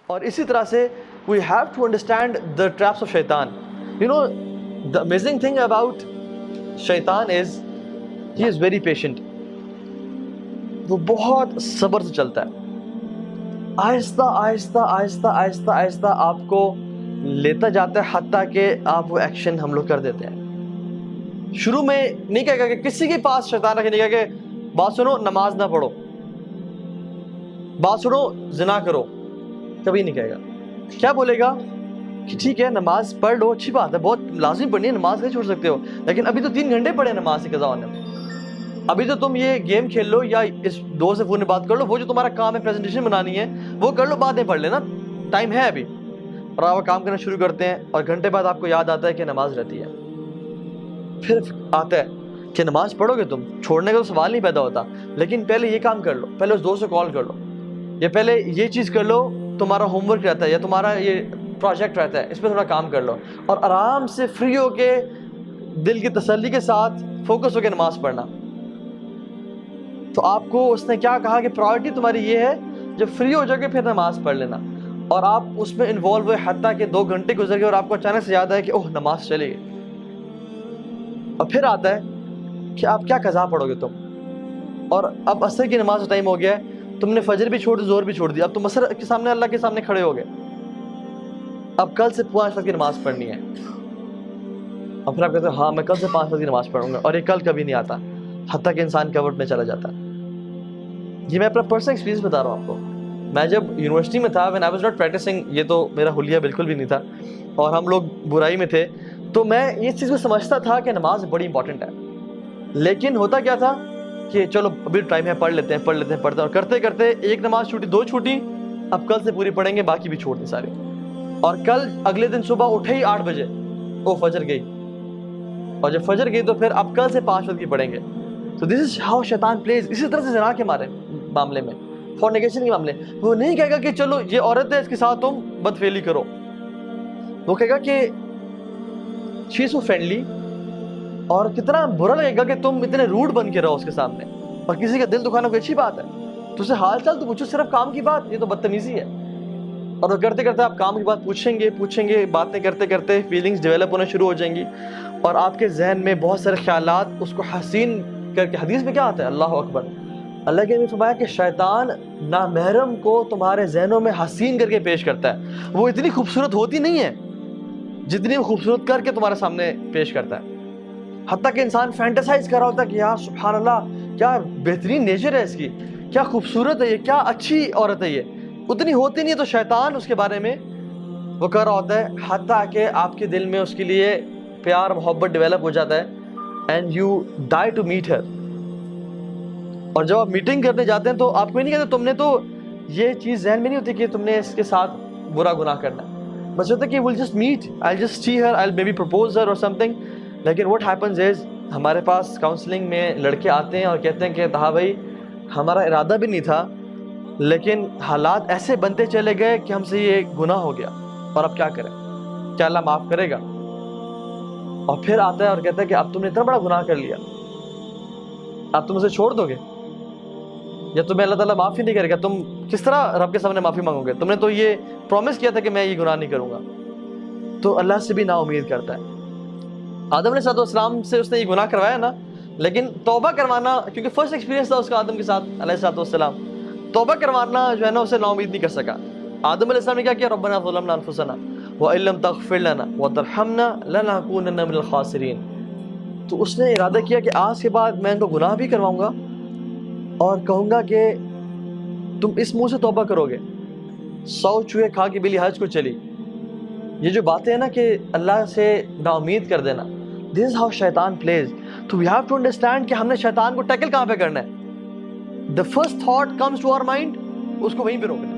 اور اسی طرح سے we have to understand the traps of shaitan. You know, the amazing thing about shaitan is he is very patient. وہ بہت صبر سے چلتا ہے، آہستہ آہستہ آہستہ آہستہ آہستہ آپ کو لیتا جاتا ہے، حتیٰ کہ آپ وہ ایکشن ہم لوگ کر دیتے ہیں۔ شروع میں نہیں کہے گا کہ کسی کے پاس شیطان رکھے، نہیں کہے کہ بات سنو نماز نہ پڑھو، بات سنو زنا کرو، کبھی نہیں کہے گا۔ کیا بولے گا کہ ٹھیک ہے نماز پڑھ لو، اچھی بات ہے، بہت لازمی پڑھنی ہے، نماز نہیں چھوڑ سکتے ہو، لیکن ابھی تو 3 گھنٹے پڑھے نماز کی قضا ہونے میں، ابھی تو تم یہ گیم کھیل لو یا اس دوست سے فون میں بات کر لو، وہ جو تمہارا کام ہے پریزنٹیشن بنانی ہے وہ کر لو، بعد میں پڑھ لینا، ٹائم ہے ابھی۔ اور آپ کام کرنا شروع کرتے ہیں اور گھنٹے بعد آپ کو یاد آتا ہے کہ نماز رہتی ہے، پھر آتا ہے کہ نماز پڑھو گے تم، چھوڑنے کا تو سوال نہیں پیدا ہوتا، لیکن پہلے یہ کام کر لو، پہلے اس دوست سے کال کر لو، یا پہلے یہ چیز کر لو، تمہارا ہوم ورک رہتا ہے یا تمہارا یہ پروجیکٹ رہتا ہے، اس پہ تھوڑا کام کر لو، اور آرام سے فری ہو کے دل کی تسلی کے ساتھ فوکس ہو کے نماز پڑھنا۔ تو آپ کو اس نے کیا کہا کہ پرائورٹی تمہاری یہ ہے، جب فری ہو جاؤ گے پھر نماز پڑھ لینا، اور آپ اس میں انوالو ہوئے حتیٰ کہ 2 گھنٹے گزر گئے اور آپ کو اچانک سے یاد آئے کہ اوہ نماز چلی گئی، اور پھر آتا ہے کہ آپ کیا قضا پڑھو گے تم، اور اب عصر کی نماز کا ٹائم ہو گیا ہے، تم نے فجر بھی چھوڑ دی، ظہر بھی چھوڑ دی، اب تم عصر کے سامنے اللہ کے سامنے کھڑے ہو گئے، اب کل سے 5 وقت کی نماز پڑھنی ہے، اور پھر آپ کہتے ہیں ہاں میں کل سے 5 وقت کی نماز پڑھوں گا، اور یہ کل کبھی نہیں آتا، حتیٰ کہ انسان کورٹ میں چلا جاتا ہے۔ یہ میں اپنا پرسنل ایکسپیرینس بتا رہا ہوں آپ کو۔ میں جب یونیورسٹی میں تھا، when I was not practicing، یہ تو میرا حلیہ بالکل بھی نہیں تھا، اور ہم لوگ برائی میں تھے، تو میں اس چیز کو سمجھتا تھا کہ نماز بڑی امپورٹنٹ ہے، لیکن ہوتا کیا تھا کہ چلو ابھی ٹائم ہے، پڑھ لیتے ہیں پڑھتے ہیں، اور کرتے کرتے 1 نماز چھوٹی، 2 چھوٹی، اب کل سے پوری پڑھیں گے، باقی بھی چھوڑ دی ساری، اور کل اگلے دن صبح اٹھے ہی 8 بجے، او فجر گئی، اور جب فجر گئی تو پھر اب کل سے 5 وقت کی پڑھیں گے۔ تو دس از ہاؤ شیطان پلیز۔ اسی طرح سے زنا کے معاملے میں، فورنیکیشن کے معاملے، وہ نہیں کہے گا کہ چلو یہ عورت ہے اس کے ساتھ تم بدفعلی کرو، وہ کہے گا کہ شی از سو فرینڈلی، اور کتنا برا لگے گا کہ تم اتنے روڈ بن کے رہو اس کے سامنے، اور کسی کا دل دکھانا کوئی اچھی بات ہے، تو اسے حال چال تو پوچھو، صرف کام کی بات، یہ تو بدتمیزی ہے۔ اور وہ کرتے کرتے آپ کام کی بات پوچھیں گے، باتیں کرتے کرتے فیلنگز ڈیولپ ہونا شروع ہو جائیں گی، اور آپ کے ذہن میں بہت سارے خیالات اس کو حسین کر کے، حدیث میں کیا آتا ہے، اللہ اکبر، اللہ کے نے فرمایا کہ شیطان نامحرم کو تمہارے ذہنوں میں حسین کر کے پیش کرتا ہے، وہ اتنی خوبصورت ہوتی نہیں ہے جتنی وہ خوبصورت کر کے تمہارے سامنے پیش کرتا ہے، حتیٰ کہ انسان فینٹیسائز کر رہا ہوتا ہے کہ یار سبحان اللہ کیا بہترین نیچر ہے اس کی، کیا خوبصورت ہے یہ، کیا اچھی عورت ہے یہ، اتنی ہوتی نہیں ہے، تو شیطان اس کے بارے میں وہ کر رہا ہوتا ہے، حتیٰ کہ آپ کے دل میں اس کے لیے پیار محبت ڈیولپ ہو جاتا ہے، and you die to meet her. اور جب آپ میٹنگ کرنے جاتے ہیں تو آپ کو نہیں کہتے، تم نے تو یہ چیز ذہن میں نہیں ہوتی کہ تم نے اس کے ساتھ برا گناہ کرنا ہے، بس ہوتا ہے کہ we'll just meet, I'll just see her, I'll maybe propose her or something، لیکن what happens is ہمارے پاس کاؤنسلنگ میں لڑکے آتے ہیں اور کہتے ہیں کہ ہاں بھائی ہمارا ارادہ بھی نہیں تھا، لیکن حالات ایسے بنتے چلے گئے کہ ہم سے یہ گناہ ہو گیا، اور اب کیا کریں، کیا اللہ معاف کرے گا؟ اور پھر آتا ہے اور کہتا ہے کہ اب تم نے اتنا بڑا گناہ کر لیا، اب تم اسے چھوڑ دو گے، یا تمہیں اللہ تعالیٰ معافی نہیں کرے گا، تم کس طرح رب کے سامنے معافی مانگو گے؟ تم نے تو یہ پرومس کیا تھا کہ میں یہ گناہ نہیں کروں گا۔ تو اللہ سے بھی نا امید کرتا ہے۔ آدم علیہ السلام سے اس نے یہ گناہ کروایا نا، لیکن توبہ کروانا، کیونکہ فرسٹ ایکسپیرینس تھا اس کا آدم کے ساتھ علیہ السلام، توبہ کروانا جو ہے نا اسے نا امید نہیں کر سکا۔ آدم علیہ السلام نے کیا کیا، ربنا ظلمنا انفسنا وان لم تغفر لنا وترحمنا لنکونن من الخاسرین۔ تو اس نے ارادہ کیا کہ آج کے بعد میں ان کو گناہ بھی کرواؤں گا، اور کہوں گا کہ تم اس منہ سے توبہ کرو گے، 100 چوہے کھا کے بلی حج کو چلی۔ یہ جو باتیں ہیں نا کہ اللہ سے نا امید کر دینا، this is how شیطان plays۔ تو we have to understand کہ ہم نے شیطان کو ٹیکل کہاں پہ کرنا ہے۔ the first thought comes to our mind، اس کو وہیں پہ روکنا ہے۔